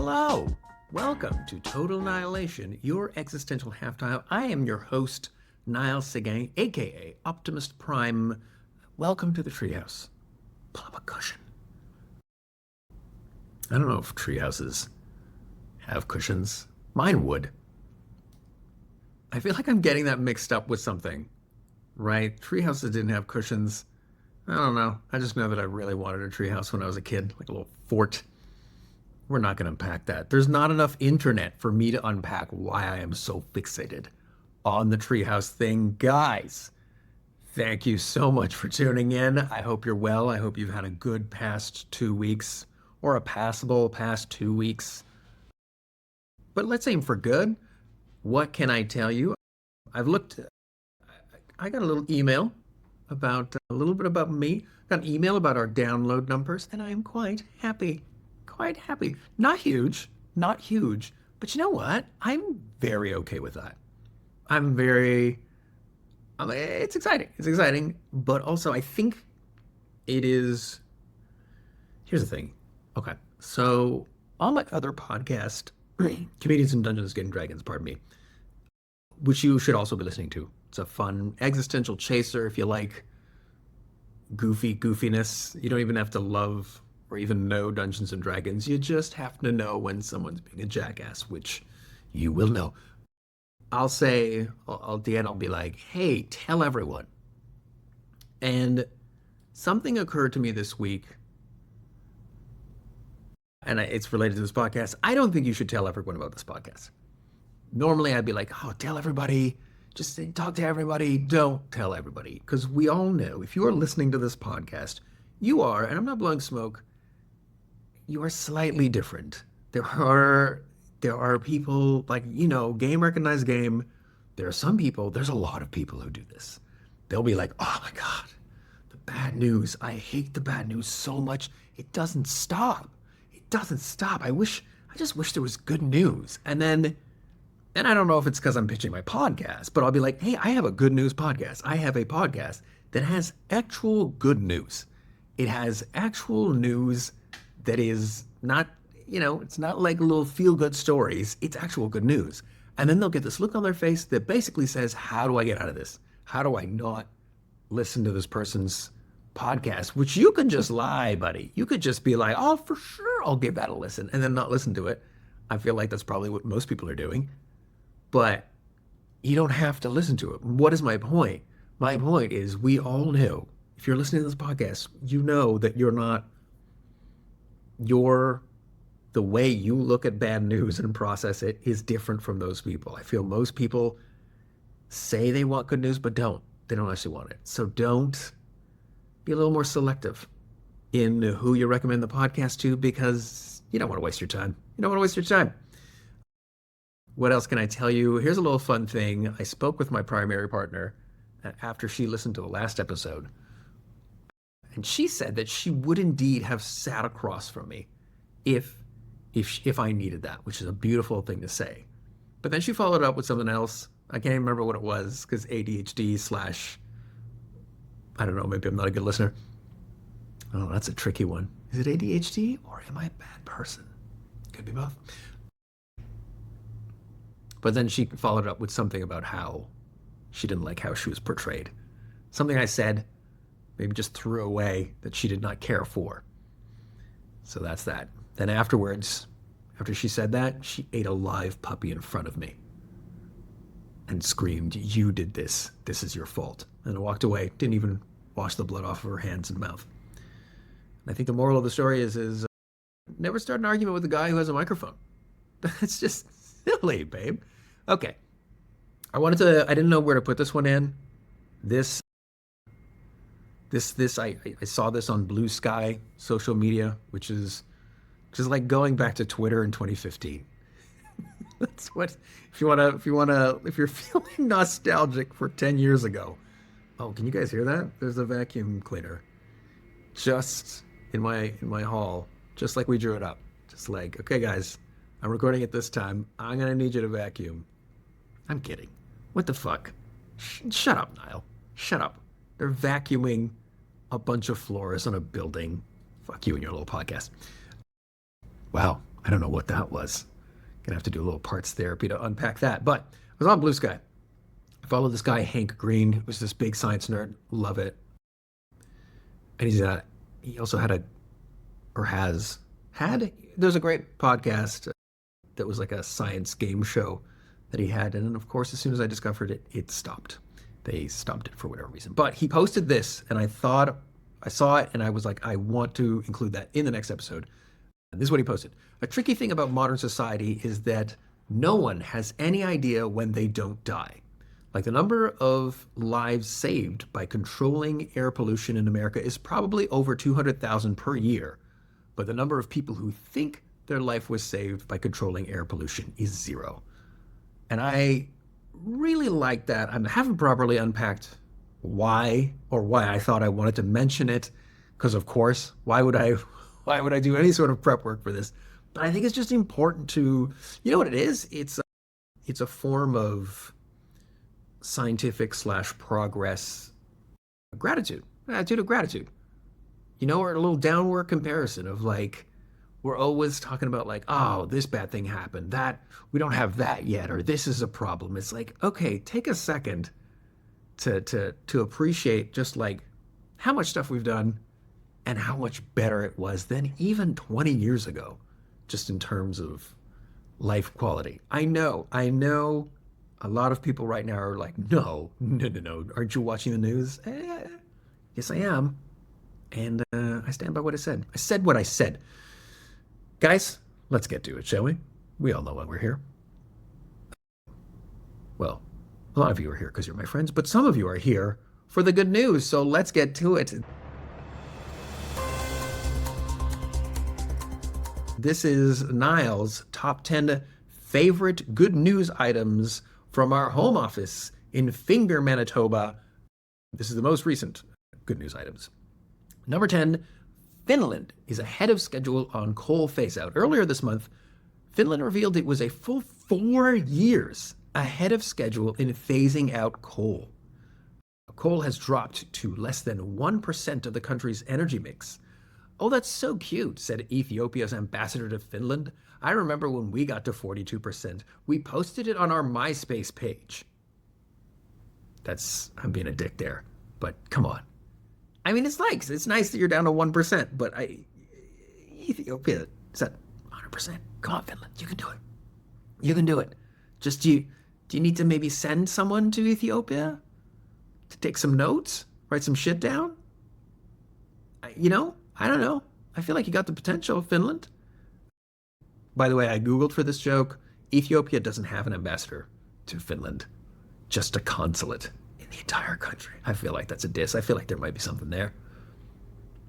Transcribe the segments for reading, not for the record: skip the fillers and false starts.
Hello! Welcome to Total Nileation, your existential halftime. I am your host, Nile Seguin, aka Optimus Prime. Welcome to the treehouse. Pull up a cushion. I don't know if treehouses have cushions. Mine would. I feel like I'm getting that mixed up with something, right? Treehouses didn't have cushions. I don't know. I just know that I really wanted a treehouse when I was a kid, like a little fort. We're not going to unpack that. There's not enough internet for me to unpack why I am so fixated on the treehouse thing. Guys, thank you so much for tuning in. I hope you're well. I hope you've had a good past 2 weeks or a passable past 2 weeks. But let's aim for good. What can I tell you? I got a little email about a little bit about me. Got an email about our download numbers, and I am quite happy. Quite happy. Not huge, but you know what? I'm very okay with that. It's exciting. It's exciting, but also I think it is. Here's the thing. Okay, so on my other podcast, Comedians in Dungeons and Dragons, pardon me, which you should also be listening to. It's a fun existential chaser if you like goofiness. You don't even have to love or even know Dungeons and Dragons. You just have to know when someone's being a jackass, which you will know. I'll say, at the end, I'll be like, hey, tell everyone. And something occurred to me this week, and it's related to this podcast. I don't think you should tell everyone about this podcast. Normally, I'd be like, oh, tell everybody. Just talk to everybody. Don't tell everybody. Because we all know, if you are listening to this podcast, you are, and I'm not blowing smoke, you are slightly different. There are people, like, game recognized game. There are some people, there's a lot of people who do this. They'll be like, oh my God, the bad news. I hate the bad news so much. It doesn't stop. It doesn't stop. I just wish there was good news. And I don't know if it's because I'm pitching my podcast, but I'll be like, hey, I have a good news podcast. I have a podcast that has actual good news. It has actual news that is not, it's not like little feel-good stories. It's actual good news. And then they'll get this look on their face that basically says, how do I get out of this? How do I not listen to this person's podcast? Which you can just lie, buddy. You could just be like, oh, for sure, I'll give that a listen, and then not listen to it. I feel like that's probably what most people are doing. But you don't have to listen to it. What is my point? My point is we all know, if you're listening to this podcast, you know that the way you look at bad news and process it is different from those people. I feel most people say they want good news, but don't. They don't actually want it. So don't be a little more selective in who you recommend the podcast to, because you don't want to waste your time. You don't want to waste your time. What else can I tell you? Here's a little fun thing. I spoke with my primary partner after she listened to the last episode. And she said that she would indeed have sat across from me if I needed that, which is a beautiful thing to say. But then she followed up with something else. I can't even remember what it was, because ADHD / I don't know, maybe I'm not a good listener. Oh, that's a tricky one. Is it ADHD or am I a bad person? Could be both. But then she followed up with something about how she didn't like how she was portrayed. Something I said, maybe just threw away, that she did not care for. So that's that. Then afterwards, after she said that, she ate a live puppy in front of me and screamed, you did this. This is your fault. And I walked away, didn't even wash the blood off of her hands and mouth. And I think the moral of the story is never start an argument with a guy who has a microphone. That's just silly, babe. Okay. I didn't know where to put this one in. I saw this on Blue Sky social media, which is like going back to Twitter in 2015. That's what, if you're feeling nostalgic for 10 years ago. Oh, can you guys hear that? There's a vacuum cleaner just in my hall, just like we drew it up. Just like, okay, guys, I'm recording at this time. I'm going to need you to vacuum. I'm kidding. What the fuck? Shut up, Nile. Shut up. They're vacuuming a bunch of floors on a building. Fuck you and your little podcast. Wow. I don't know what that was. Gonna have to do a little parts therapy to unpack that. But I was on Blue Sky. I followed this guy, Hank Green, who's this big science nerd. Love it. And he also had there's a great podcast that was like a science game show that he had. And then, of course, as soon as I discovered it, it stopped. They stopped it for whatever reason. But he posted this, and I saw it, and I was like, I want to include that in the next episode. And this is what he posted. A tricky thing about modern society is that no one has any idea when they don't die. Like, the number of lives saved by controlling air pollution in America is probably over 200,000 per year. But the number of people who think their life was saved by controlling air pollution is 0. And I really like that. I haven't properly unpacked why I thought I wanted to mention it. Because, of course, why would I do any sort of prep work for this? But I think it's just important to, you know what it is? It's a form of scientific / progress gratitude, attitude of gratitude. You know, or a little downward comparison of like, we're always talking about like, oh, this bad thing happened, that we don't have that yet, or this is a problem. It's like, okay, take a second to appreciate just like how much stuff we've done and how much better it was than even 20 years ago, just in terms of life quality. I know a lot of people right now are like, no, aren't you watching the news? Yes, I am. And I stand by what I said. I said what I said. Guys, let's get to it, shall we? We all know why we're here. Well, a lot of you are here because you're my friends, but some of you are here for the good news, so let's get to it. This is Nile's top 10 favorite good news items from our home office in Finger, Manitoba. This is the most recent good news items. Number 10, Finland is ahead of schedule on coal phase-out. Earlier this month, Finland revealed it was a full 4 years ahead of schedule in phasing out coal. Coal has dropped to less than 1% of the country's energy mix. Oh, that's so cute, said Ethiopia's ambassador to Finland. I remember when we got to 42%. We posted it on our MySpace page. I'm being a dick there, but come on. I mean, it's nice that you're down to 1%, but Ethiopia is at 100%. Come on, Finland, you can do it. You can do it. Just do you need to maybe send someone to Ethiopia to take some notes, write some shit down? I don't know. I feel like you got the potential, Finland. By the way, I Googled for this joke. Ethiopia doesn't have an ambassador to Finland, just a consulate in the entire country. I feel like that's a diss. I feel like there might be something there.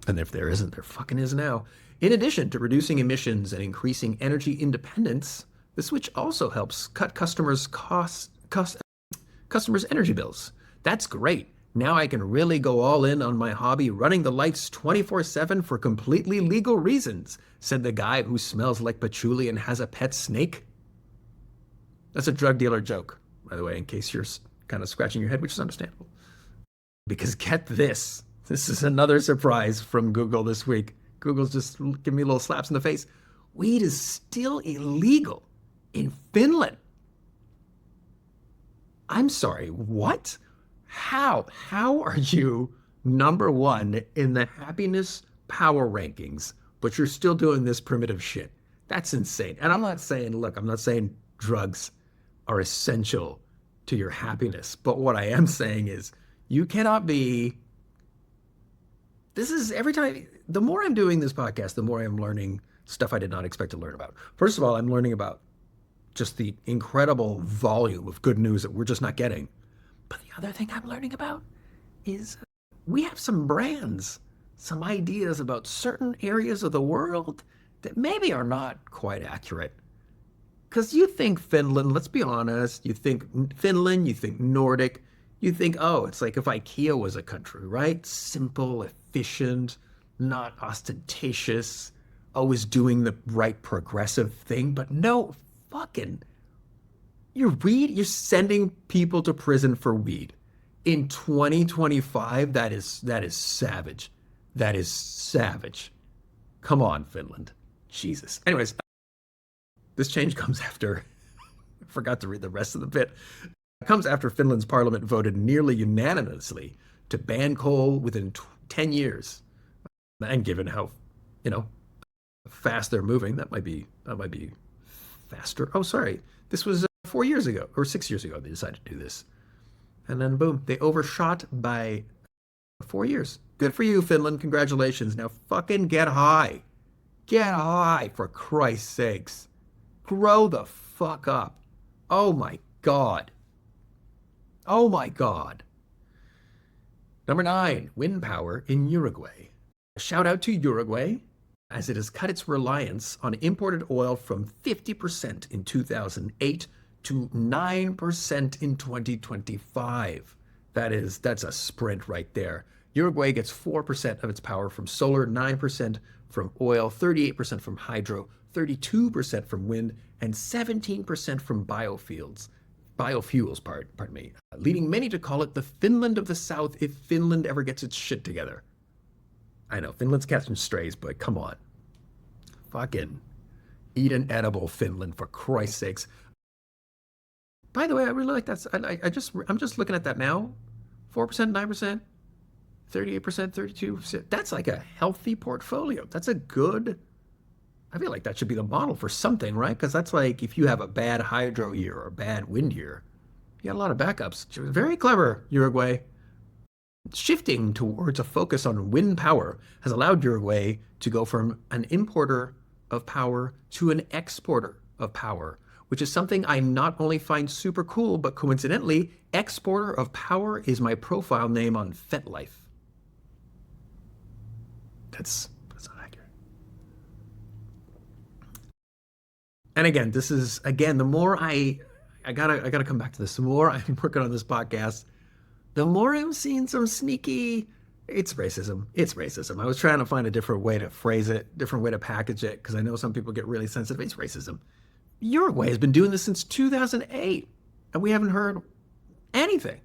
And if there isn't, there fucking is now. In addition to reducing emissions and increasing energy independence, the switch also helps cut customers' energy bills. That's great. Now I can really go all in on my hobby running the lights 24/7 for completely legal reasons, said the guy who smells like patchouli and has a pet snake. That's a drug dealer joke, by the way, in case you're kind of scratching your head, which is understandable. Because get this. This is another surprise from Google this week. Google's just giving me little slaps in the face. Weed is still illegal in Finland. I'm sorry, what? How are you number 1 in the happiness power rankings, but you're still doing this primitive shit? That's insane. And I'm not saying drugs are essential to your happiness, but what I am saying is you cannot be. This is every time, the more I'm doing this podcast, the more I'm learning stuff I did not expect to learn about. First of all, I'm learning about just the incredible volume of good news that we're just not getting. But the other thing I'm learning about is we have some brands, some ideas about certain areas of the world that maybe are not quite accurate. Because you think Finland, let's be honest, you think Finland, you think Nordic, you think, oh, it's like if IKEA was a country, right? Simple, efficient, not ostentatious, always doing the right progressive thing. But no, fucking, you're sending people to prison for weed. In 2025, that is savage. That is savage. Come on, Finland. Jesus. Anyways, This change comes after, I forgot to read the rest of the bit. It comes after Finland's parliament voted nearly unanimously to ban coal within 10 years. And given how, you know, fast they're moving, that might be faster. Oh, sorry. This was 4 years ago or 6 years ago they decided to do this. And then boom, they overshot by 4 years. Good for you, Finland. Congratulations. Now fucking get high. Get high, for Christ's sakes. Grow the fuck up. Oh my God. Oh my God. Number 9, wind power in Uruguay. A shout out to Uruguay, as it has cut its reliance on imported oil from 50% in 2008 to 9% in 2025. That's a sprint right there. Uruguay gets 4% of its power from solar, 9% from oil, 38% from hydro, 32% from wind, and 17% from biofuels, pardon me, leading many to call it the Finland of the South if Finland ever gets its shit together. I know, Finland's catching strays, but come on. Fucking eat an edible, Finland, for Christ's sakes. By the way, I really like that. I'm just looking at that now. 4%, 9%, 38%, 32%. That's like a healthy portfolio. That's a good, I feel like that should be the model for something, right? Because that's like if you have a bad hydro year or a bad wind year, you got a lot of backups. Very clever, Uruguay. Shifting towards a focus on wind power has allowed Uruguay to go from an importer of power to an exporter of power, which is something I not only find super cool, but coincidentally, exporter of power is my profile name on FetLife. That's not accurate. And again, this is, the more I gotta come back to this. The more I'm working on this podcast, the more I'm seeing some sneaky, it's racism. It's racism. I was trying to find a different way to phrase it, different way to package it, because I know some people get really sensitive. It's racism. Uruguay has been doing this since 2008, and we haven't heard anything.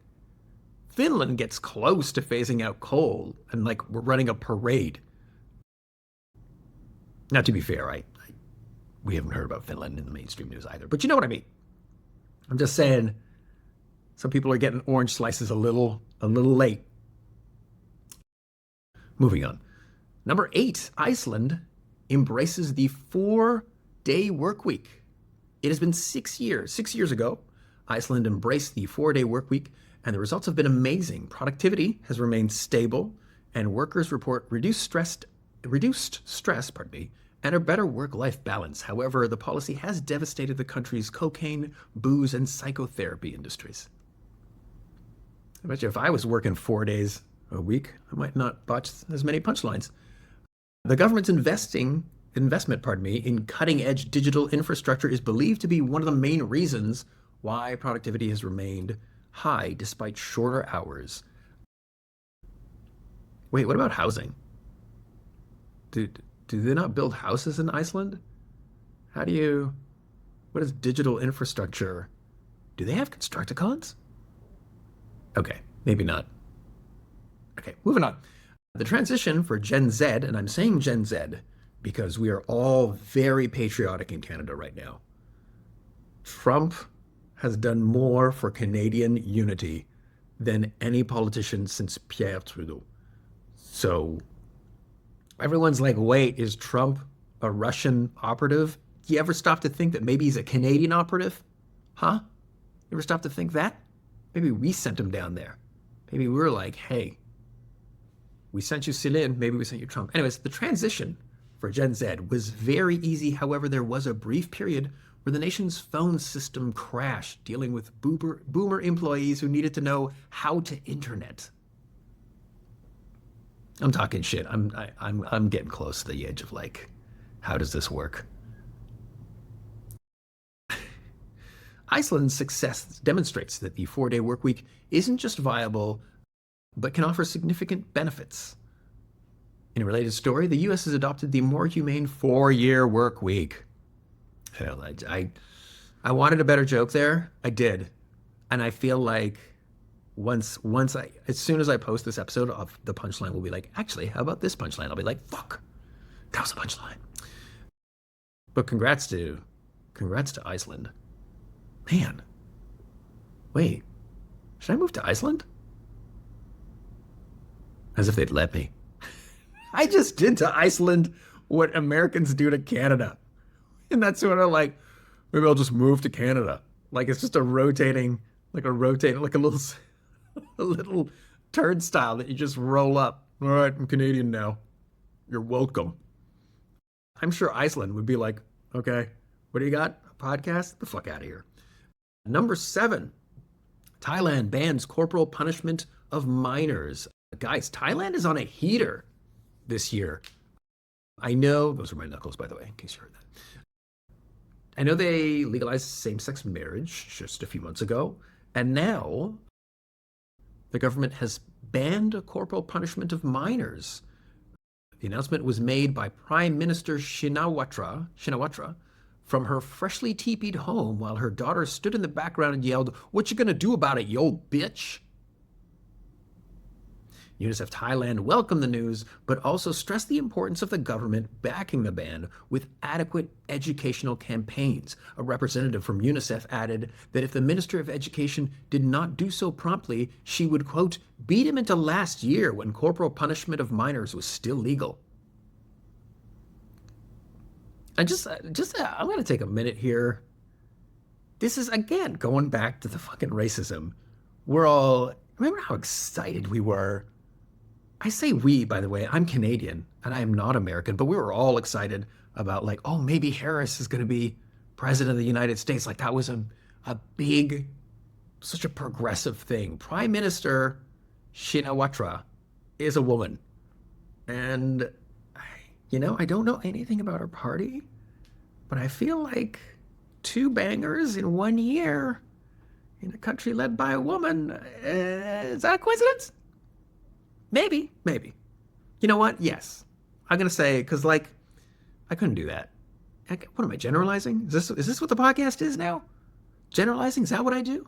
Finland gets close to phasing out coal, and like we're running a parade. Now, to be fair, we haven't heard about Finland in the mainstream news either, but you know what I mean. I'm just saying, some people are getting orange slices a little late. Moving on. Number 8, Iceland embraces the 4-day work week. It has been 6 years. 6 years ago, Iceland embraced the 4-day work week, and the results have been amazing. Productivity has remained stable, and workers report reduced stress, and a better work-life balance. However, the policy has devastated the country's cocaine, booze, and psychotherapy industries. I bet you if I was working 4 days a week, I might not botch as many punchlines. The government's investment, in cutting-edge digital infrastructure is believed to be one of the main reasons why productivity has remained high despite shorter hours. Wait, what about housing? Do they not build houses in Iceland? What is digital infrastructure? Do they have Constructicons? Okay, maybe not. Okay, moving on. The transition for Gen Z, and I'm saying Gen Z because we are all very patriotic in Canada right now. Trump has done more for Canadian unity than any politician since Pierre Trudeau. So everyone's like, wait, is Trump a Russian operative? Do you ever stop to think that maybe he's a Canadian operative? Huh? You ever stop to think that? Maybe we sent him down there. Maybe we were like, hey, we sent you Céline, maybe we sent you Trump. Anyways, the transition for Gen Z was very easy. However, there was a brief period where the nation's phone system crashed, dealing with boomer employees who needed to know how to internet. I'm talking shit. I'm getting close to the edge of like, how does this work? Iceland's success demonstrates that the 4-day work week isn't just viable, but can offer significant benefits. In a related story, the U.S. has adopted the more humane 4-year work week. Hell, I wanted a better joke there. I did. And I feel like as soon as I post this episode, the punchline will be like, actually, how about this punchline? I'll be like, fuck, that was a punchline. But congrats to Congrats to Iceland. Man. Wait. Should I move to Iceland? As if they'd let me. I just did to Iceland what Americans do to Canada. And that's sort of like, maybe I'll just move to Canada. Like it's just a rotating, like a little, a little turnstile that you just roll up. All right, I'm Canadian now. You're welcome. I'm sure Iceland would be like, okay, what do you got? A podcast? Get the fuck out of here. Number 7, Thailand bans corporal punishment of minors. Guys, Thailand is on a heater this year. I know, those are my knuckles, by the way, in case you heard that. I know they legalized same-sex marriage just a few months ago, and now the government has banned corporal punishment of minors. The announcement was made by Prime Minister Shinawatra from her freshly teepeed home while her daughter stood in the background and yelled, "What you gonna do about it, yo bitch?" UNICEF Thailand welcomed the news, but also stressed the importance of the government backing the ban with adequate educational campaigns. A representative from UNICEF added that if the Minister of Education did not do so promptly, she would, quote, beat him into last year when corporal punishment of minors was still legal. I'm going to take a minute here. This is, again, going back to the fucking racism. Remember how excited we were? I say we, by the way, I'm Canadian and I am not American, but we were all excited about like, oh, maybe Harris is going to be president of the United States. Like that was a big, such a progressive thing. Prime Minister Shinawatra is a woman. And, I don't know anything about her party, but I feel like 2 bangers in 1 year in a country led by a woman, is that a coincidence? Maybe. You know what? Yes. I'm going to say, because, I couldn't do that. What am I, generalizing? Is this what the podcast is now? Generalizing? Is that what I do?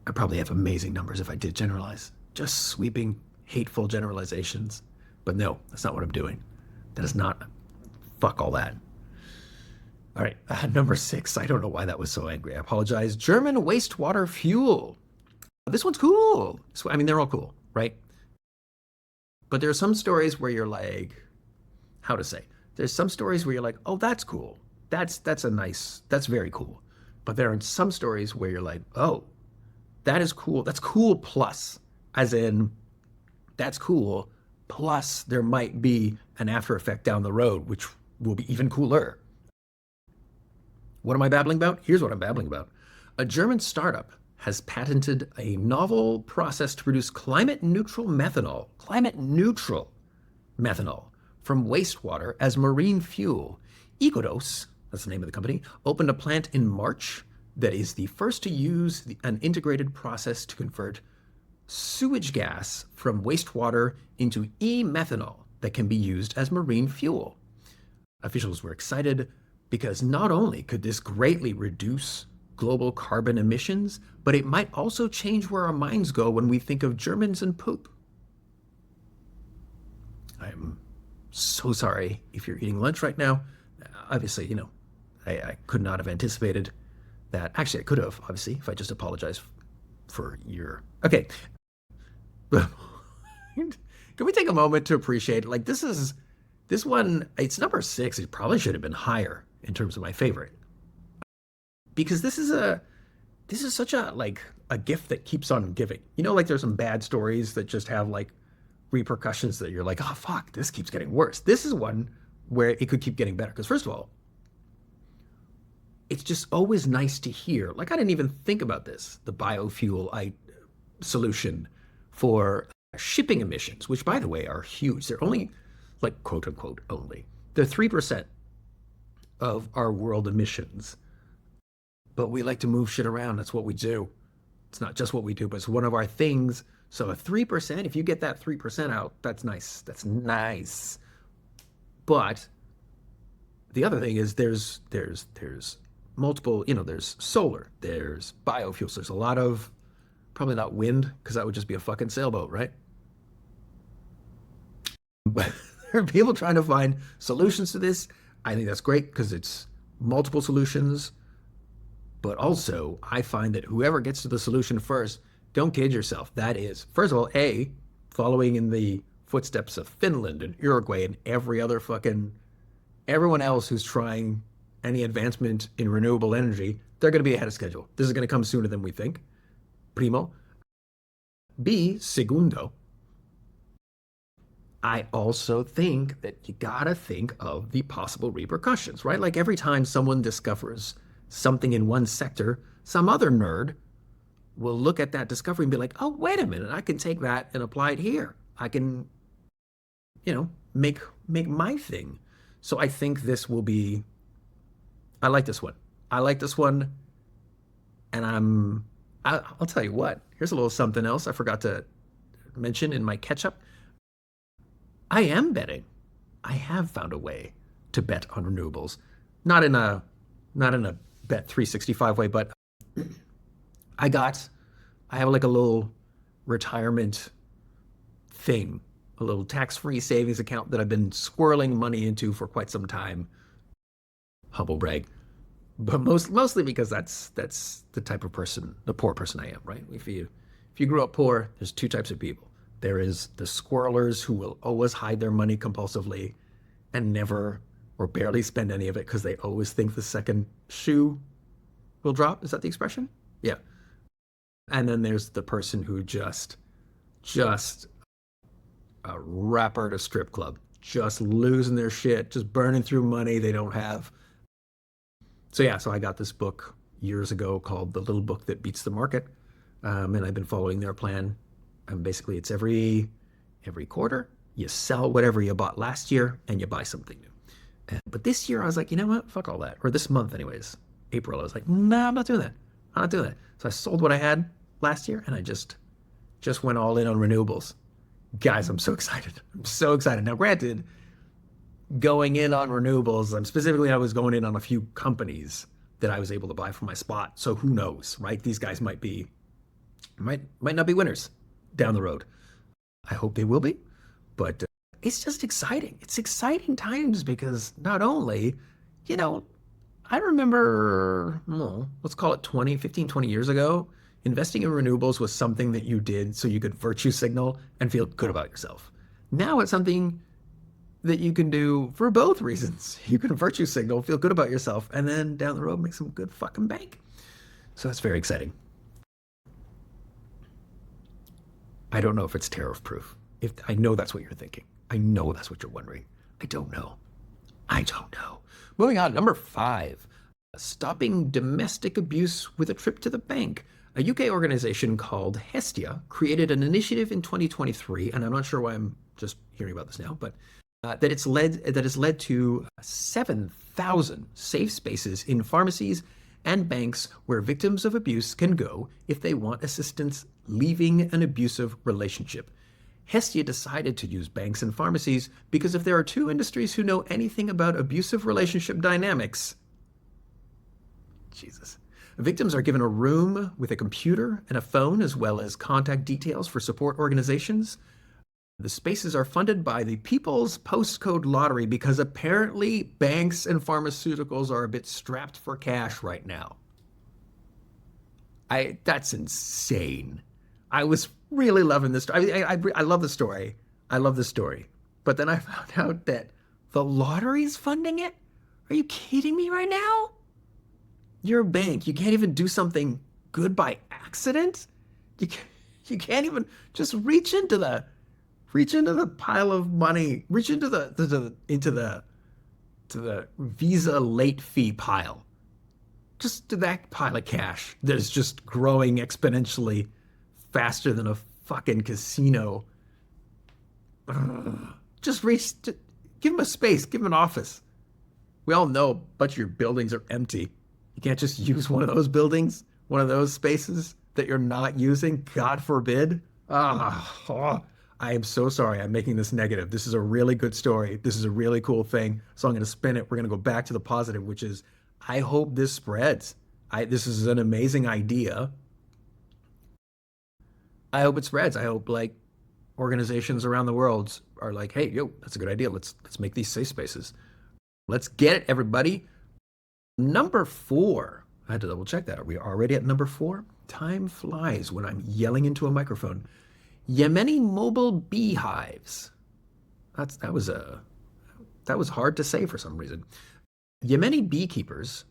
I probably have amazing numbers if I did generalize. Just sweeping, hateful generalizations. But no, that's not what I'm doing. That is not. Fuck all that. All right, number 6. I don't know why that was so angry. I apologize. German wastewater fuel. This one's cool. They're all cool, right? But there are some stories where you're like, there's some stories where you're like, oh, that's cool. That's very cool. But there are some stories where you're like, oh, that is cool. That's cool plus, as in, that's cool. Plus there might be an after effect down the road, which will be even cooler. What am I babbling about? Here's what I'm babbling about. A German startup has patented a novel process to produce climate-neutral methanol from wastewater as marine fuel. Ecodos, that's the name of the company, opened a plant in March that is the first to use an integrated process to convert sewage gas from wastewater into e-methanol that can be used as marine fuel. Officials were excited because not only could this greatly reduce global carbon emissions, but it might also change where our minds go when we think of Germans and poop. I'm so sorry if you're eating lunch right now. Obviously, I could not have anticipated that. Actually, I could have, obviously, if I just apologized for your... Okay. Can we take a moment to appreciate, this one, it's number 6. It probably should have been higher in terms of my favorite. Because this is such a gift that keeps on giving. There's some bad stories that just have repercussions that you're like, oh fuck, this keeps getting worse. This is one where it could keep getting better. Because first of all, it's just always nice to hear. I didn't even think about this, the biofuel solution for shipping emissions, which by the way are huge. They're only quote unquote only. They're 3% of our world emissions. But we like to move shit around. That's what we do. It's not just what we do, but it's one of our things. So a 3%, if you get that 3% out, that's nice. That's nice. But the other thing is there's multiple, there's solar, there's biofuels. There's a lot of, probably not wind, because that would just be a fucking sailboat, right? But there are people trying to find solutions to this. I think that's great because it's multiple solutions, but also I find that whoever gets to the solution first, don't kid yourself. That is, first of all, A, following in the footsteps of Finland and Uruguay and everyone else who's trying any advancement in renewable energy, they're going to be ahead of schedule. This is going to come sooner than we think. Primo. B, segundo, I also think that you gotta think of the possible repercussions, right? Like every time someone discovers something in one sector, some other nerd will look at that discovery and be like, oh, wait a minute, I can take that and apply it here. I can, make my thing. So I think this will be, I like this one. I like this one. And I'll tell you what, here's a little something else I forgot to mention in my catch up. I am betting. I have found a way to bet on renewables. Not in a bet 365 way, but I have like a little retirement thing, a little tax-free savings account that I've been squirreling money into for quite some time. Humble brag. But mostly because that's the type of person, the poor person I am, right? If you grew up poor, there's two types of people. There is the squirrelers who will always hide their money compulsively and never or barely spend any of it because they always think the second shoe will drop. Is that the expression? Yeah. And then there's the person who just a rapper at a strip club, just losing their shit, just burning through money they don't have. So I got this book years ago called The Little Book That Beats the Market. And I've been following their plan. Basically, it's every quarter, you sell whatever you bought last year and you buy something new. But this year, I was like, you know what? Fuck all that. Or this month, anyways, April, I was like, nah, I'm not doing that. I'm not doing that. So I sold what I had last year and I just went all in on renewables. Guys, I'm so excited. I'm so excited. Now, granted, going in on renewables, I was going in on a few companies that I was able to buy from my spot. So who knows, right? These guys might not be winners down the road. I hope they will be, but it's just exciting. It's exciting times because not only, I remember, let's call it 20 years ago, investing in renewables was something that you did so you could virtue signal and feel good about yourself. Now it's something that you can do for both reasons. You can virtue signal, feel good about yourself, and then down the road make some good fucking bank. So that's very exciting. I don't know if it's tariff proof. I know that's what you're thinking. I know that's what you're wondering. I don't know. Moving on, number 5, stopping domestic abuse with a trip to the bank. A UK organization called Hestia created an initiative in 2023, and I'm not sure why I'm just hearing about this now, but that has led to 7,000 safe spaces in pharmacies and banks where victims of abuse can go if they want assistance leaving an abusive relationship. Hestia decided to use banks and pharmacies because if there are two industries who know anything about abusive relationship dynamics, Jesus. Victims are given a room with a computer and a phone as well as contact details for support organizations. The spaces are funded by the People's Postcode Lottery because apparently banks and pharmaceuticals are a bit strapped for cash right now. That's insane. I was really loving this story. I love the story. But then I found out that the lottery's funding it? Are you kidding me right now? You're a bank. You can't even do something good by accident? You can't even just reach into the pile of money, reach into the Visa late fee pile. Just to that pile of cash that is just growing exponentially faster than a fucking casino. Just give them a space, give them an office. We all know a bunch of your buildings are empty. You can't just use one of those buildings, one of those spaces that you're not using, God forbid. I am so sorry I'm making this negative. This is a really good story. This is a really cool thing. So I'm going to spin it. We're going to go back to the positive, which is I hope this spreads. This is an amazing idea. I hope it spreads. I hope organizations around the world are like, hey, that's a good idea. Let's make these safe spaces. Let's get it, everybody. Number 4. I had to double check that. Are we already at number 4? Time flies when I'm yelling into a microphone. Yemeni mobile beehives. That was hard to say for some reason. Yemeni beekeepers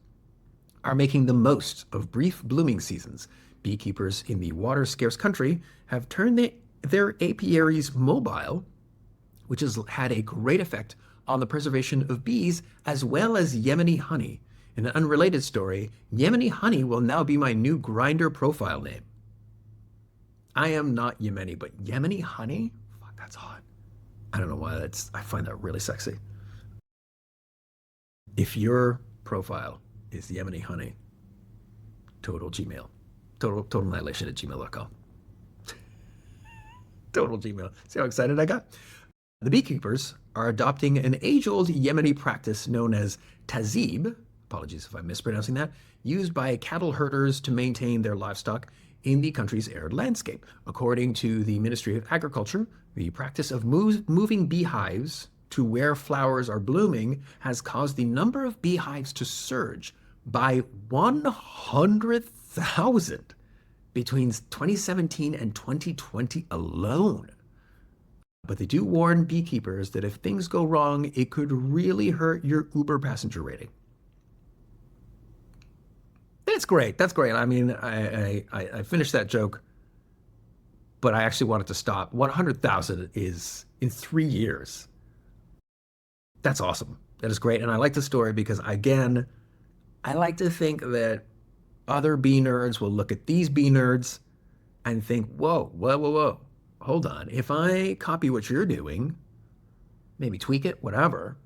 are making the most of brief blooming seasons. Beekeepers in the water-scarce country have turned their apiaries mobile, which has had a great effect on the preservation of bees as well as Yemeni honey. In an unrelated story, Yemeni honey will now be my new Grindr profile name. I am not Yemeni, but Yemeni honey? Fuck, that's hot. I don't know why I find that really sexy. If your profile is Yemeni honey, total Nileation at gmail.com. Total Gmail. See how excited I got? The beekeepers are adopting an age-old Yemeni practice known as tazib, apologies if I'm mispronouncing that, used by cattle herders to maintain their livestock in the country's arid landscape. According to the Ministry of Agriculture, the practice of moving beehives to where flowers are blooming has caused the number of beehives to surge by 100,000 between 2017 and 2020 alone. But they do warn beekeepers that if things go wrong, it could really hurt your Uber passenger rating. That's great. That's great. I mean, I finished that joke, but I actually wanted to stop. 100,000 is in 3 years. That's awesome. That is great. And I like the story because, again, I like to think that other bee nerds will look at these bee nerds and think, whoa, hold on. If I copy what you're doing, maybe tweak it, whatever,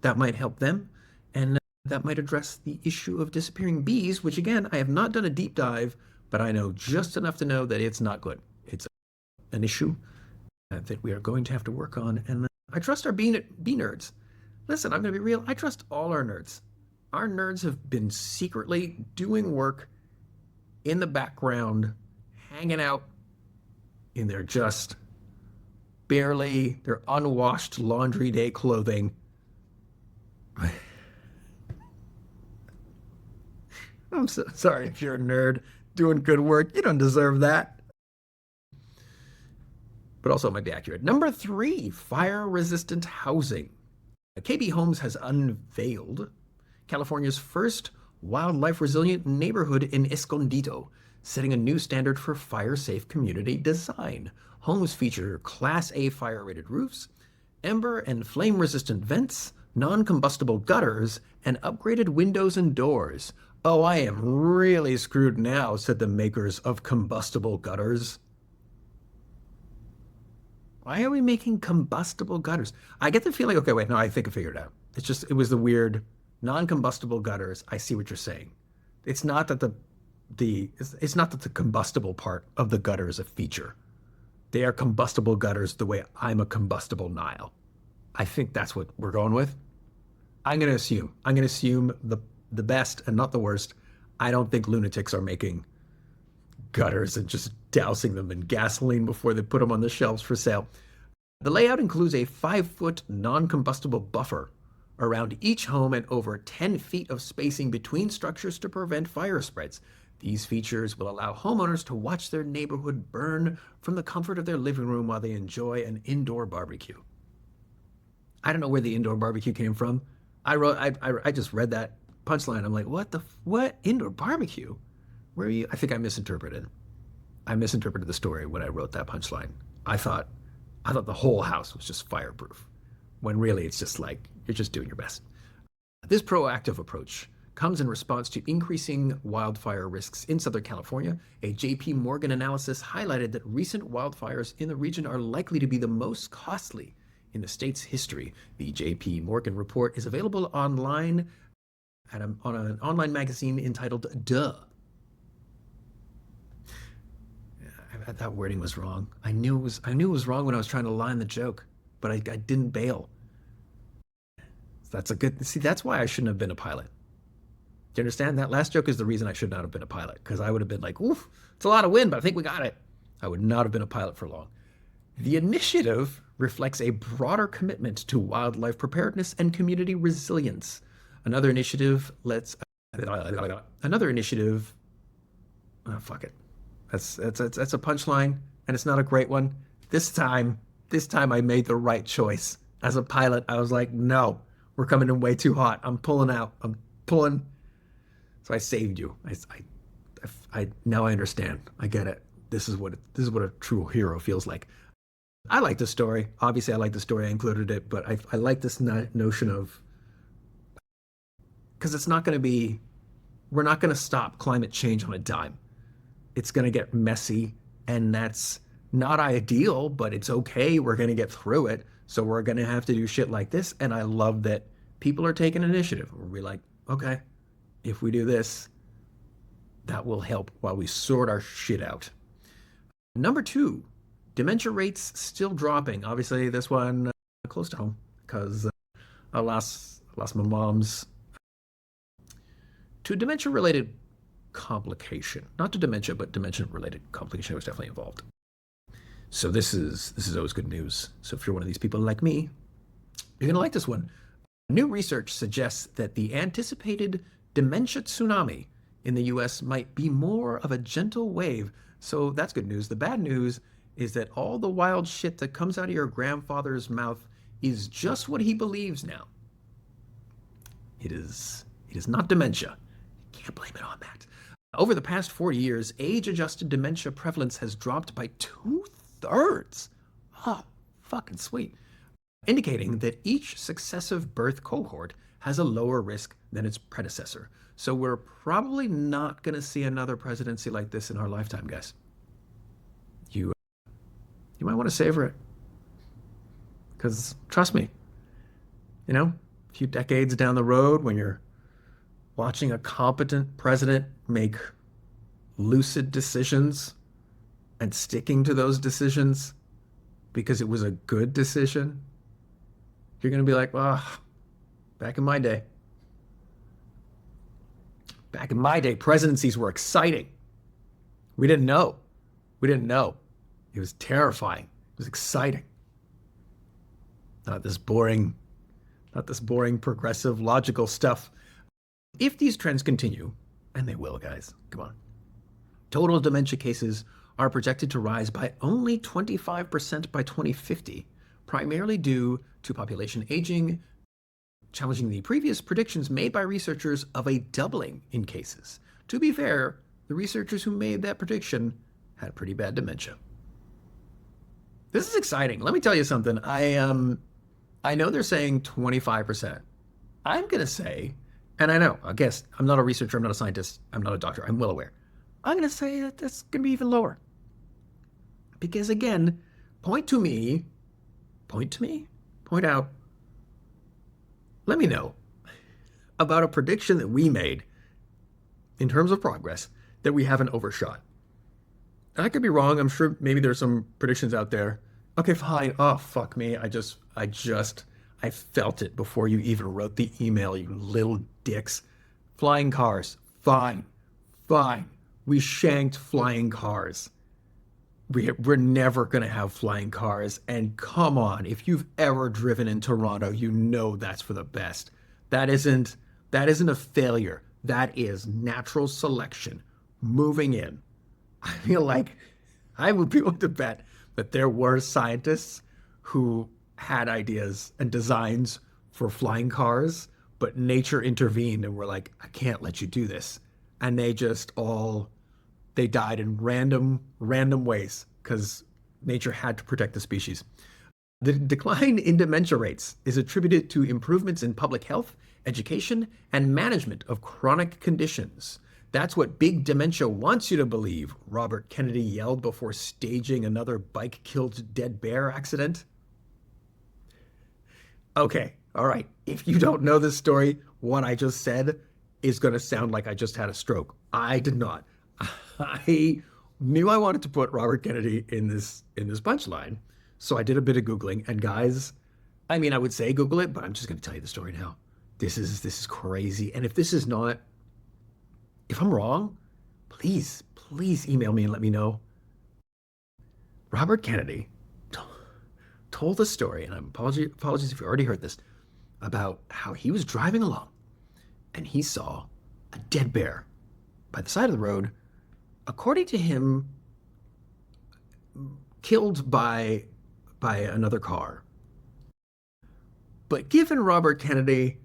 that might help them. And that might address the issue of disappearing bees, which, again, I have not done a deep dive, but I know just enough to know that it's not good. It's an issue that we are going to have to work on. And I trust our bee nerds. Listen, I'm going to be real. I trust all our nerds. Our nerds have been secretly doing work in the background, hanging out in their just their unwashed laundry day clothing. I'm so sorry if you're a nerd doing good work. You don't deserve that. But also it might be accurate. Number 3, fire-resistant housing. KB Homes has unveiled California's first wildlife-resilient neighborhood in Escondido, setting a new standard for fire-safe community design. Homes feature Class A fire-rated roofs, ember and flame-resistant vents, non-combustible gutters, and upgraded windows and doors. Oh, I am really screwed now, said the makers of combustible gutters. Why are we making combustible gutters? I get the feeling, okay, wait, no, I think I figured it out. It was the weird non-combustible gutters. I see what you're saying. It's not that it's not that the combustible part of the gutter is a feature. They are combustible gutters the way I'm a combustible Nile. I think that's what we're going with. I'm going to assume the best and not the worst. I don't think lunatics are making gutters and just dousing them in gasoline before they put them on the shelves for sale. The layout includes a 5-foot non-combustible buffer around each home and over 10 feet of spacing between structures to prevent fire spreads. These features will allow homeowners to watch their neighborhood burn from the comfort of their living room while they enjoy an indoor barbecue. I don't know where the indoor barbecue came from. I just read that punchline. I'm like, what indoor barbecue? Where are you? I think I misinterpreted the story when I wrote that punchline. I thought the whole house was just fireproof, when really it's just like you're just doing your best. This proactive approach comes in response to increasing wildfire risks in Southern California. A JP Morgan analysis highlighted that recent wildfires in the region are likely to be the most costly in the state's history. The JP Morgan report is available online on an online magazine entitled Duh. That wording was wrong. I knew it was wrong when I was trying to line the joke, but I didn't bail. That's why I shouldn't have been a pilot. Do you understand? That last joke is the reason I should not have been a pilot, because I would have been like, oof, it's a lot of wind, but I think we got it. I would not have been a pilot for long. The initiative reflects a broader commitment to wildlife preparedness and community resilience. Another initiative, another initiative, oh, fuck it. That's a punchline, and it's not a great one. This time, this time I made the right choice. As a pilot, I was like, no, we're coming in way too hot. I'm pulling out. I'm pulling. So I saved you. Now I understand. I get it. This is what a true hero feels like. I like the story. Obviously, I like the story. I included it, but I like this notion of, because it's not going to be, we're not going to stop climate change on a dime. It's going to get messy, and that's not ideal, but it's okay. We're going to get through it. So we're going to have to do shit like this. And I love that people are taking initiative. We'll be like, okay, if we do this, that will help while we sort our shit out. Number 2, dementia rates still dropping. Obviously, this one close to home, because I lost my mom's to a dementia-related complication. Not to dementia, but dementia-related complication was definitely involved. So this is always good news. So if you're one of these people like me, you're gonna like this one. New research suggests that the anticipated dementia tsunami in the US might be more of a gentle wave. So that's good news. The bad news is that all the wild shit that comes out of your grandfather's mouth is just what he believes now. It is not dementia. You can't blame it on that. Over the past 40 years, age-adjusted dementia prevalence has dropped by 2/3. Oh, fucking sweet. Indicating that each successive birth cohort has a lower risk than its predecessor. So we're probably not going to see another presidency like this in our lifetime, guys. You might want to savor it. Because trust me, a few decades down the road, when you're watching a competent president make lucid decisions and sticking to those decisions because it was a good decision, you're going to be like, well, back in my day, presidencies were exciting. We didn't know. It was terrifying. It was exciting. Not this boring progressive logical stuff. If these trends continue, and they will, guys, come on, total dementia cases are projected to rise by only 25% by 2050, primarily due to population aging, challenging the previous predictions made by researchers of a doubling in cases. To be fair, the researchers who made that prediction had pretty bad dementia. This is exciting. Let me tell you something. I know they're saying 25%. I'm going to say, and I guess I'm not a researcher, I'm not a scientist, I'm not a doctor, I'm well aware. I'm going to say that that's going to be even lower. Because again, point out, let me know about a prediction that we made in terms of progress that we haven't overshot. I could be wrong. I'm sure maybe there's some predictions out there. Okay, fine. Oh, fuck me. I felt it before you even wrote the email, you little dicks. Flying cars. Fine. We shanked flying cars. We're never going to have flying cars. And come on, if you've ever driven in Toronto, you know that's for the best. That isn't a failure. That is natural selection moving in. I feel like I would be willing to bet that there were scientists who had ideas and designs for flying cars, but nature intervened and were like, I can't let you do this. And they died in random ways because nature had to protect the species. The decline in dementia rates is attributed to improvements in public health, education, and management of chronic conditions. That's what Big Dementia wants you to believe, Robert Kennedy yelled before staging another bike-killed dead bear accident. Okay, all right. If you don't know this story, what I just said is going to sound like I just had a stroke. I did not. I knew I wanted to put Robert Kennedy in this punchline, so I did a bit of Googling. And guys, I mean, I would say Google it, but I'm just going to tell you the story now. This is crazy. And if I'm wrong, please email me and let me know. Robert Kennedy told a story, and apologies if you already heard this, about how he was driving along and he saw a dead bear by the side of the road, according to him, killed by another car. But given Robert Kennedy,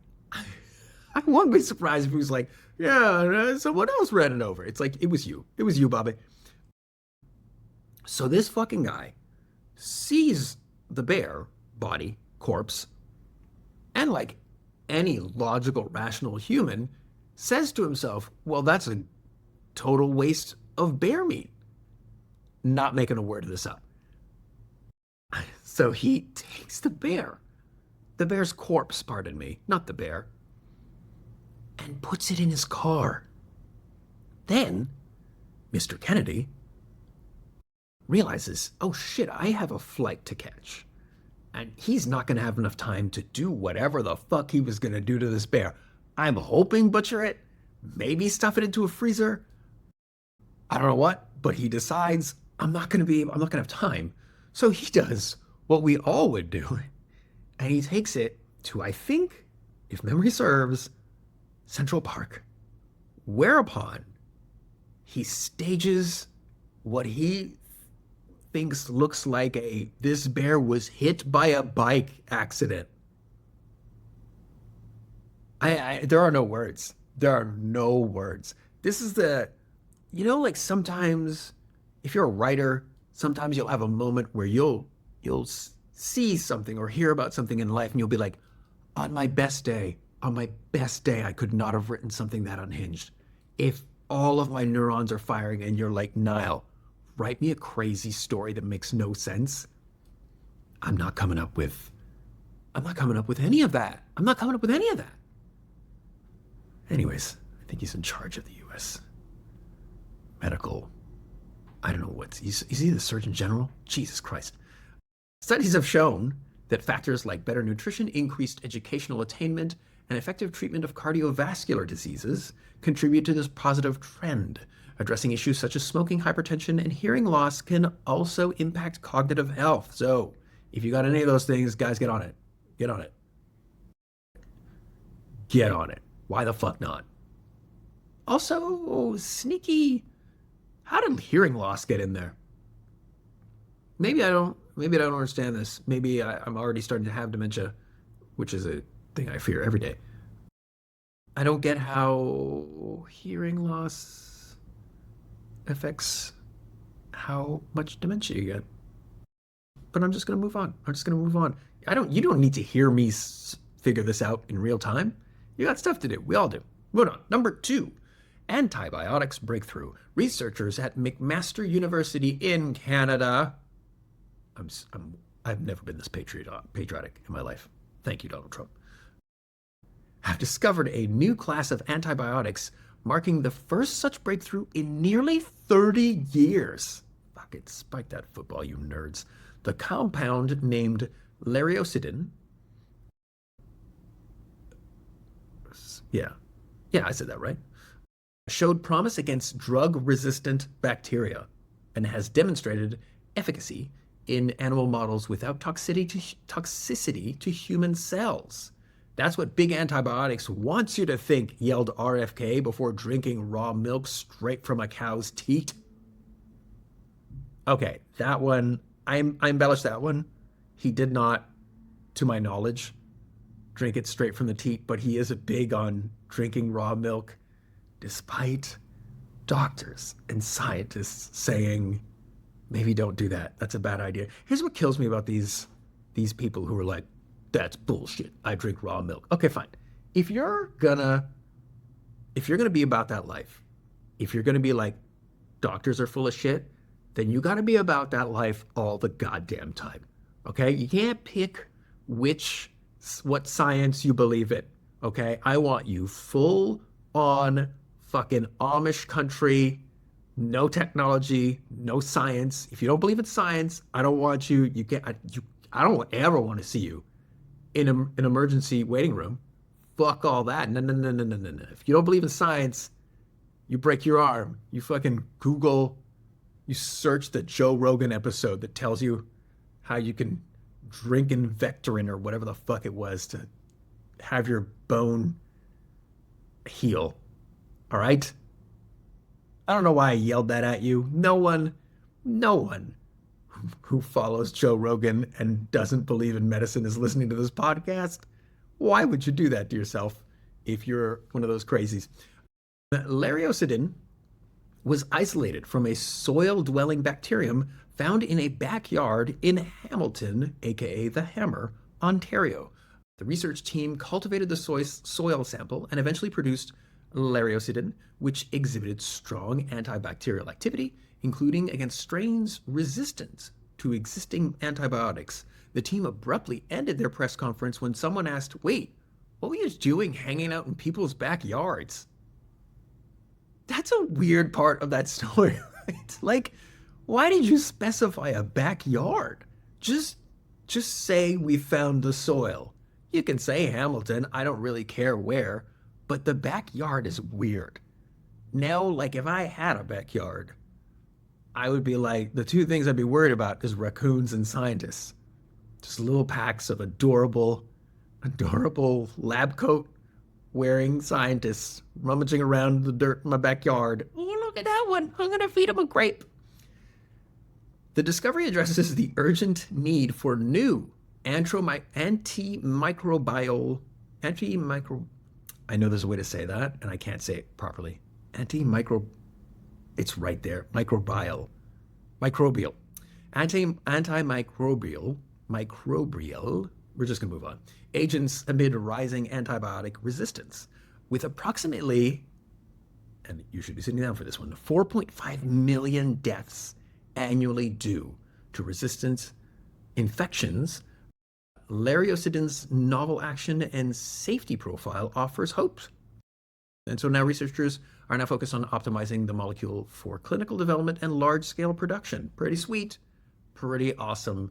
I wouldn't be surprised if he was like, yeah, someone else ran it over. It's like, it was you. It was you, Bobby. So this fucking guy sees the bear body, corpse, and like any logical, rational human, says to himself, well, that's a total waste of bear meat. Not making a word of this up. So he takes the bear's corpse, pardon me, not the bear, and puts it in his car. Then Mr. Kennedy realizes, oh shit, I have a flight to catch. And he's not going to have enough time to do whatever the fuck he was going to do to this bear. I'm hoping butcher it, maybe stuff it into a freezer. I don't know what, but he decides I'm not going to have time. So he does what we all would do. And he takes it to, I think, if memory serves, Central Park. Whereupon he stages what he thinks looks like this bear was hit by a bike accident. There are no words. There are no words. This is like sometimes if you're a writer, sometimes you'll have a moment where you'll see something or hear about something in life and you'll be like, on my best day, I could not have written something that unhinged. If all of my neurons are firing and you're like, Nile, write me a crazy story that makes no sense. I'm not coming up with any of that. Anyways, I think he's in charge of the U.S. medical. I don't know is he the Surgeon General? Jesus Christ. Studies have shown that factors like better nutrition, increased educational attainment, and effective treatment of cardiovascular diseases contribute to this positive trend. Addressing issues such as smoking, hypertension, and hearing loss can also impact cognitive health. So, if you got any of those things, guys, get on it. Get on it. Get on it. Why the fuck not? Also, sneaky. How did hearing loss get in there? Maybe I don't understand this. Maybe I'm already starting to have dementia, which is a thing I fear every day. I don't get how hearing loss affects how much dementia you get. But I'm just going to move on. You don't need to hear me figure this out in real time. You got stuff to do. We all do. Moving on. Number 2, antibiotics breakthrough. Researchers at McMaster University in Canada. I've never been this patriotic in my life. Thank you, Donald Trump. Have discovered a new class of antibiotics, marking the first such breakthrough in nearly 30 years. Fucking spike that football, you nerds. The compound named Lariocidin. Yeah, I said that right. Showed promise against drug-resistant bacteria and has demonstrated efficacy in animal models without toxicity to human cells. That's what Big Antibiotics wants you to think, yelled RFK before drinking raw milk straight from a cow's teat. Okay, that one, I embellished that one. He did not, to my knowledge, drink it straight from the teat, but he is big on drinking raw milk, despite doctors and scientists saying, maybe don't do that. That's a bad idea. Here's what kills me about these people who are like, that's bullshit. I drink raw milk. Okay, fine. If you're gonna be about that life, if you're gonna be like, doctors are full of shit, then you gotta be about that life all the goddamn time. Okay? You can't pick what science you believe in. Okay? I want you full on fucking Amish country, no technology, no science. If you don't believe in science, I don't want you. I don't ever want to see you in an emergency waiting room. Fuck all that. No. If you don't believe in science, you break your arm. You fucking Google, you search the Joe Rogan episode that tells you how you can drink Invectorin or whatever the fuck it was to have your bone heal. All right? I don't know why I yelled that at you. No one who follows Joe Rogan and doesn't believe in medicine is listening to this podcast. Why would you do that to yourself if you're one of those crazies? Lariocydin was isolated from a soil-dwelling bacterium found in a backyard in Hamilton, aka the Hammer, Ontario. The research team cultivated the soil sample and eventually produced Lariocydin, which exhibited strong antibacterial activity, including against strains resistant to existing antibiotics. The team abruptly ended their press conference when someone asked, "Wait, what were you doing hanging out in people's backyards?" That's a weird part of that story, right? Like, why did you specify a backyard? Just say we found the soil. You can say Hamilton, I don't really care where, but the backyard is weird. Now, like, if I had a backyard, I would be like, the two things I'd be worried about is raccoons and scientists. Just little packs of adorable lab coat wearing scientists rummaging around the dirt in my backyard. Oh, look at that one. I'm going to feed him a grape. The discovery addresses the urgent need for new antimicrobial, I know there's a way to say that, and I can't say it properly. It's right there. Microbial. Antimicrobial, we're just going to move on. Agents amid rising antibiotic resistance, with approximately, and you should be sitting down for this one, 4.5 million deaths annually due to resistant infections. Lariocydin's novel action and safety profile offers hope. And so now researchers are now focused on optimizing the molecule for clinical development and large-scale production. Pretty sweet, pretty awesome,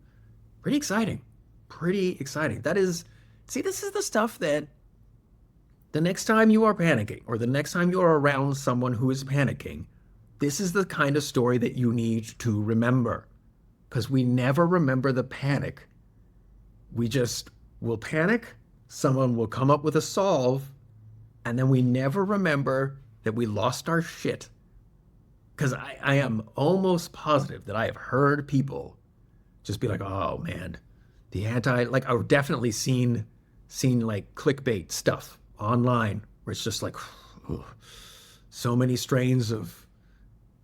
pretty exciting. That is, see, this is the stuff that the next time you are panicking or the next time you are around someone who is panicking, this is the kind of story that you need to remember, because we never remember the panic. We just will panic, someone will come up with a solve, and then we never remember that we lost our shit. Because I am almost positive that I have heard people just be like, oh man, I've definitely seen like clickbait stuff online where it's just like, ugh, so many strains of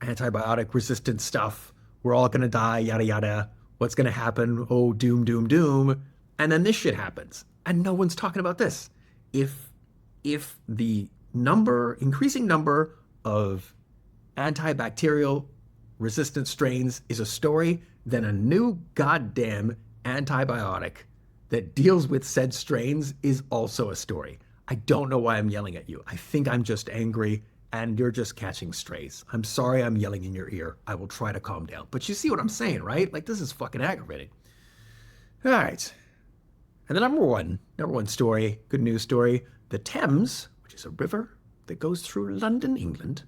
antibiotic resistant stuff. We're all going to die, yada, yada. What's going to happen? Oh, doom, doom, doom. And then this shit happens. And no one's talking about this. If the increasing number of antibacterial resistant strains is a story, then a new goddamn antibiotic that deals with said strains is also a story. I don't know why I'm yelling at you. I think I'm just angry and you're just catching strays. I'm sorry I'm yelling in your ear. I will try to calm down. But you see what I'm saying, right? Like, this is fucking aggravating. All right. And the number one story, good news story, the Thames, which is a river that goes through London, England,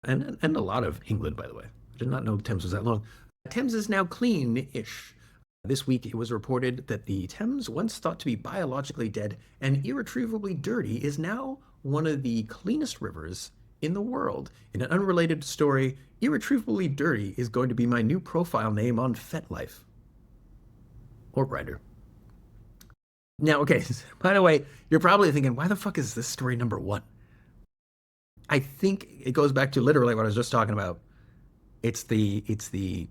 and a lot of England, by the way. I did not know the Thames was that long. The Thames is now clean-ish. This week, it was reported that the Thames, once thought to be biologically dead and irretrievably dirty, is now one of the cleanest rivers in the world. In an unrelated story, irretrievably dirty is going to be my new profile name on FetLife. Or Grindr. Now, okay, by the way, you're probably thinking, why the fuck is this story number one? I think it goes back to literally what I was just talking about. It's the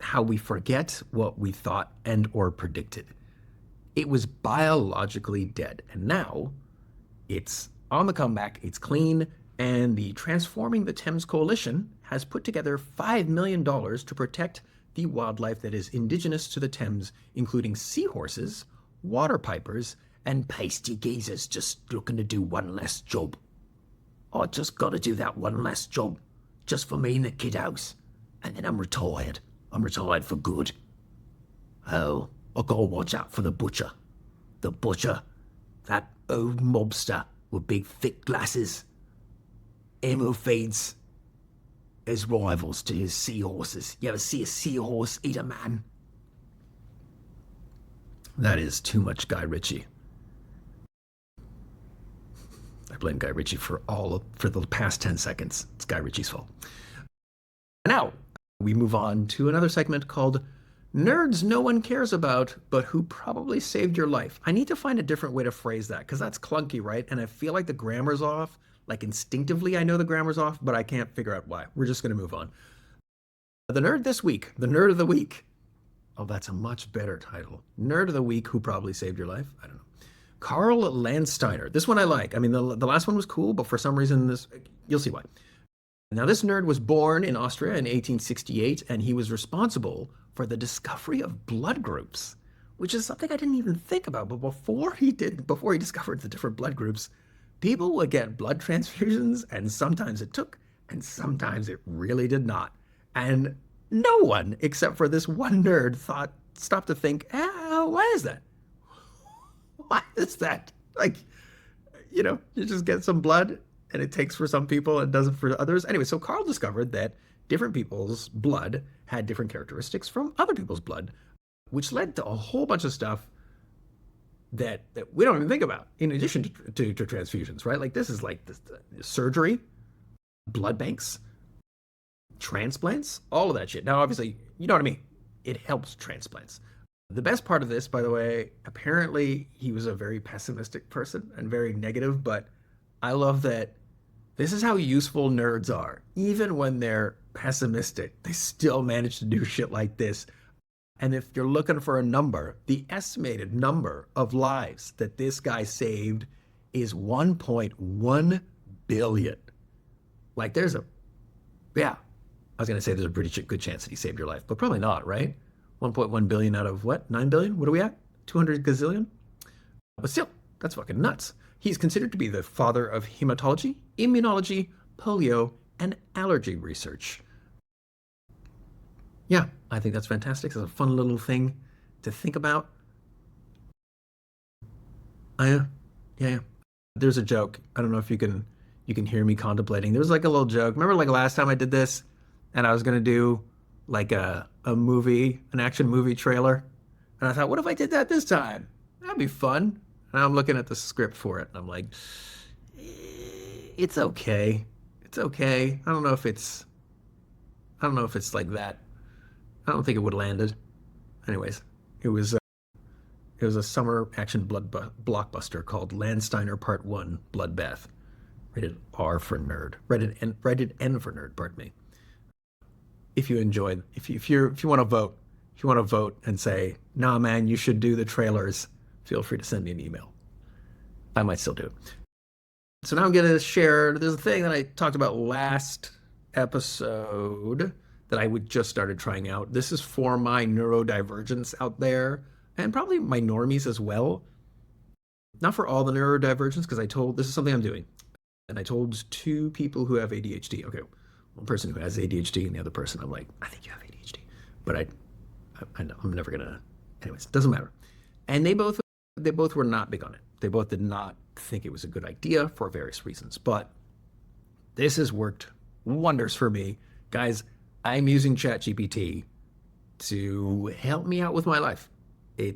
how we forget what we thought and or predicted. It was biologically dead, and now it's on the comeback, it's clean, and the Transforming the Thames Coalition has put together $5 million to protect the wildlife that is indigenous to the Thames, including seahorses, water pipers, and pasty geezers just looking to do one less job. I just got to do that one less job, just for me and the kiddos, and then I'm retired. I'm retired for good. Oh, I gotta watch out for the butcher. The butcher, that old mobster with big thick glasses. Him who feeds his rivals to his seahorses. You ever see a seahorse eat a man? That is too much Guy Ritchie. I blame Guy Ritchie for the past 10 seconds. It's Guy Ritchie's fault. Now, we move on to another segment called Nerds No One Cares About, but Who Probably Saved Your Life. I need to find a different way to phrase that, because that's clunky, right? And I feel like the grammar's off. Like instinctively, I know the grammar's off, but I can't figure out why. We're just going to move on. The nerd this week, the nerd of the week. Oh, that's a much better title. Nerd of the week who probably saved your life. I don't know. Carl Landsteiner. This one I like. I mean, the last one was cool, but for some reason you'll see why. Now, this nerd was born in Austria in 1868, and he was responsible for the discovery of blood groups, which is something I didn't even think about. But before he discovered the different blood groups, people would get blood transfusions, and sometimes it took, and sometimes it really did not. And no one, except for this one nerd, stopped to think, why is that? Why is that? Like, you just get some blood, and it takes for some people and doesn't for others. Anyway, so Carl discovered that different people's blood had different characteristics from other people's blood, which led to a whole bunch of stuff that we don't even think about in addition to transfusions, right? Like this is like surgery, blood banks, transplants, all of that shit. Now, obviously, you know what I mean? It helps transplants. The best part of this, by the way, apparently he was a very pessimistic person and very negative, but I love that this is how useful nerds are. Even when they're pessimistic, they still manage to do shit like this. And if you're looking for a number, the estimated number of lives that this guy saved is 1.1 billion. Like I was going to say there's a pretty good chance that he saved your life, but probably not, right? 1.1 billion out of what? 9 billion? What are we at? 200 gazillion? But still, that's fucking nuts. He's considered to be the father of hematology, immunology, polio, and allergy research. Yeah, I think that's fantastic. It's a fun little thing to think about. Yeah. There's a joke. I don't know if you can hear me contemplating. There was like a little joke. Remember like last time I did this and I was going to do like an action movie trailer? And I thought, what if I did that this time? That'd be fun. And I'm looking at the script for it and I'm like, it's okay. It's okay. I don't know if it's like that. I don't think it would have landed. Anyways, it was a summer action blockbuster called Landsteiner Part 1 Bloodbath. Rated R for nerd. Rated N for nerd, pardon me. If you enjoyed, if you want to vote and say, nah man, you should do the trailers, feel free to send me an email. I might still do it. So now I'm going to share, there's a thing that I talked about last episode that I just started trying out. This is for my neurodivergents out there, and probably my normies as well. Not for all the neurodivergents, because this is something I'm doing. And I told two people who have ADHD. Okay, one person who has ADHD and the other person, I'm like, I think you have ADHD. But I know, I'm never going to, anyways, it doesn't matter. And they both were not big on it. They both did not think it was a good idea for various reasons. But this has worked wonders for me. Guys, I'm using ChatGPT to help me out with my life. I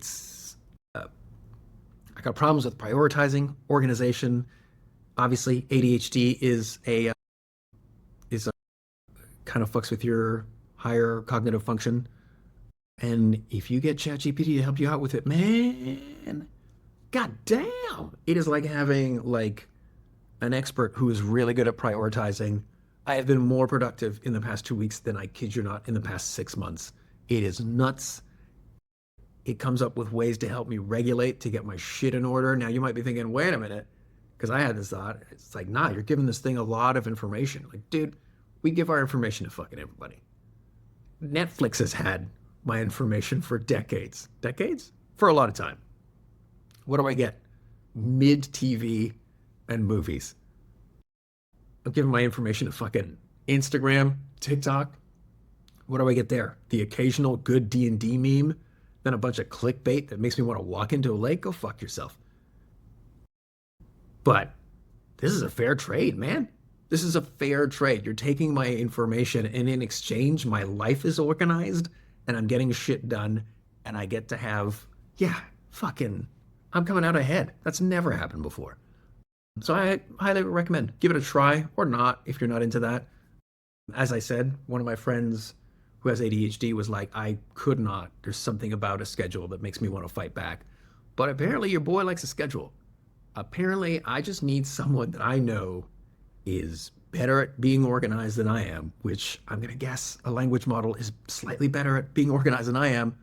got problems with prioritizing, organization. Obviously, ADHD is a kind of fucks with your higher cognitive function. And if you get ChatGPT to help you out with it, man, goddamn, it is like having like an expert who is really good at prioritizing. I have been more productive in the past 2 weeks than, I kid you not, in the past 6 months. It is nuts. It comes up with ways to help me regulate, to get my shit in order. Now you might be thinking, wait a minute, because I had this thought. It's like, nah, you're giving this thing a lot of information. Like, dude, we give our information to fucking everybody. Netflix has had my information for decades. Decades? For a lot of time. What do I get? Mid-TV and movies. I'm giving my information to fucking Instagram, TikTok. What do I get there? The occasional good D&D meme, then a bunch of clickbait that makes me want to walk into a lake. Go fuck yourself. But this is a fair trade, man. This is a fair trade. You're taking my information, and in exchange, my life is organized, and I'm getting shit done, and I get to have, I'm coming out ahead. That's never happened before. So I highly recommend. Give it a try or not if you're not into that. As I said, one of my friends who has ADHD was like, I could not. There's something about a schedule that makes me want to fight back. But apparently your boy likes a schedule. Apparently I just need someone that I know is better at being organized than I am, which I'm going to guess a language model is slightly better at being organized than I am.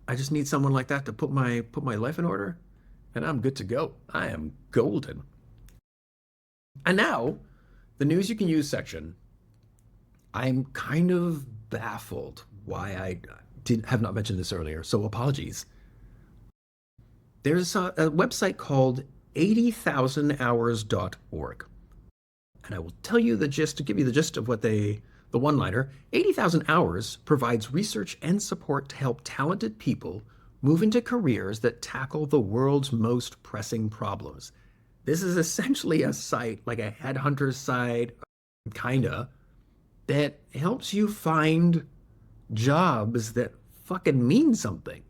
I just need someone like that to put my life in order, and I'm good to go. I am golden. And now, the news you can use section. I'm kind of baffled why I have not mentioned this earlier, so apologies. There's a website called 80,000hours.org. And I will tell you the gist, to give you the gist of what the one-liner. 80,000 Hours provides research and support to help talented people move into careers that tackle the world's most pressing problems. This is essentially a site, like a headhunter's site, kinda, that helps you find jobs that fucking mean something.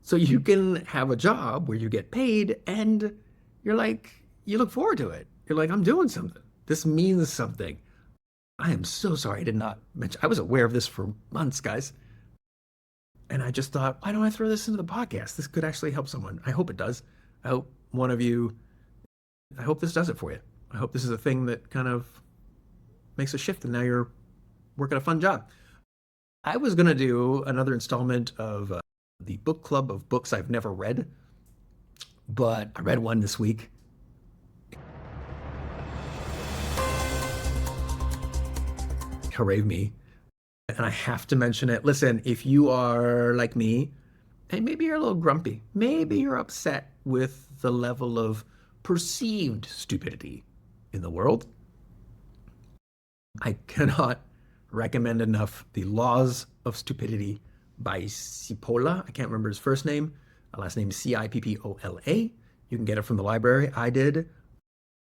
So you can have a job where you get paid and you're like, you look forward to it. You're like, I'm doing something. This means something. I am so sorry I did not mention. I was aware of this for months, guys. And I just thought, why don't I throw this into the podcast? This could actually help someone. I hope it does. I hope one of you, I hope this does it for you. I hope this is a thing that kind of makes a shift and now you're working a fun job. I was going to do another installment of the book club of books I've never read, but I read one this week. Hooray me. And I have to mention it. Listen, if you are like me, and maybe you're a little grumpy, maybe you're upset with the level of perceived stupidity in the world, I cannot recommend enough The Laws of Stupidity by Cipolla. I can't remember his first name. Last name is Cippola. You can get it from the library. I did.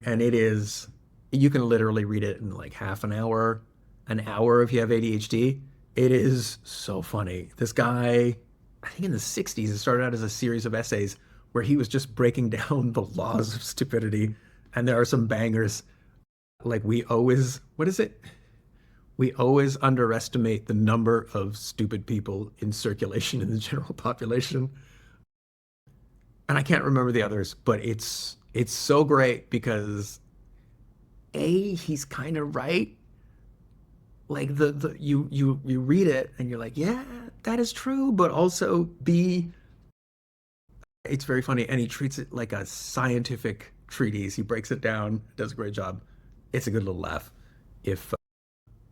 And it is, you can literally read it in like half an hour if you have ADHD. It is so funny. This guy, I think in the 60s, it started out as a series of essays where he was just breaking down the laws of stupidity. And there are some bangers. Like we always underestimate the number of stupid people in circulation in the general population. And I can't remember the others, but it's so great because A, he's kind of right. Like you read it and you're like, yeah, that is true, but also B, it's very funny, and he treats it like a scientific treatise. He breaks it down, does a great job. It's a good little laugh. If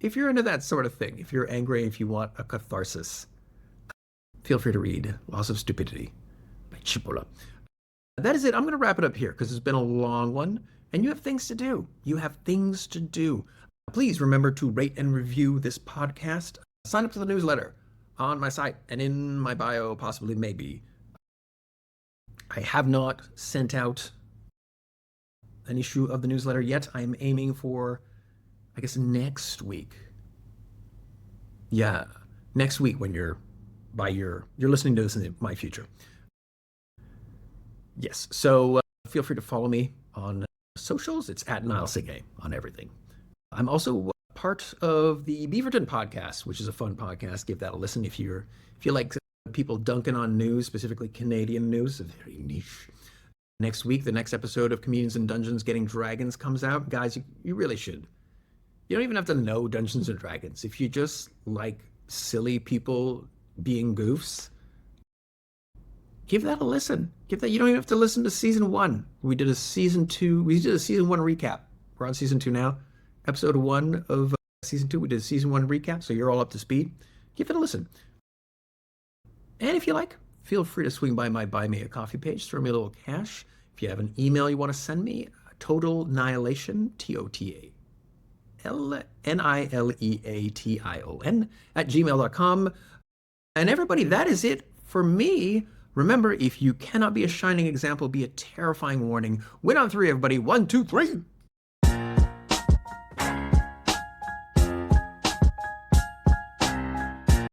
you're into that sort of thing, if you're angry, if you want a catharsis, feel free to read Laws of Stupidity by Cipolla. That is it. I'm going to wrap it up here because it's been a long one, and you have things to do. Please remember to rate and review this podcast. Sign up to the newsletter on my site and in my bio, possibly, maybe. I have not sent out an issue of the newsletter yet. I am aiming for, I guess, next week. Yeah, next week when you're listening to this in my future. Yes, so feel free to follow me on socials. It's at Nileation on everything. I'm also part of the Beaverton podcast, which is a fun podcast. Give that a listen if you like people dunking on news, specifically Canadian news. Very niche. Next week, the next episode of Comedians in Dungeons Getting Dragons comes out. Guys, you really should. You don't even have to know Dungeons and Dragons. If you just like silly people being goofs, give that a listen. You don't even have to listen to season 1. We did a season 2. We did a season 1 recap. We're on season 2 now. Episode 1 of season 2. We did a season 1 recap, so you're all up to speed. Give it a listen. And if you like, feel free to swing by my Buy Me a Coffee page. Throw me a little cash. If you have an email you want to send me, Total Nileation, TOTALNILEATION @gmail.com. And everybody, that is it for me. Remember, if you cannot be a shining example, be a terrifying warning. Win on 3, everybody. 1, 2, 3.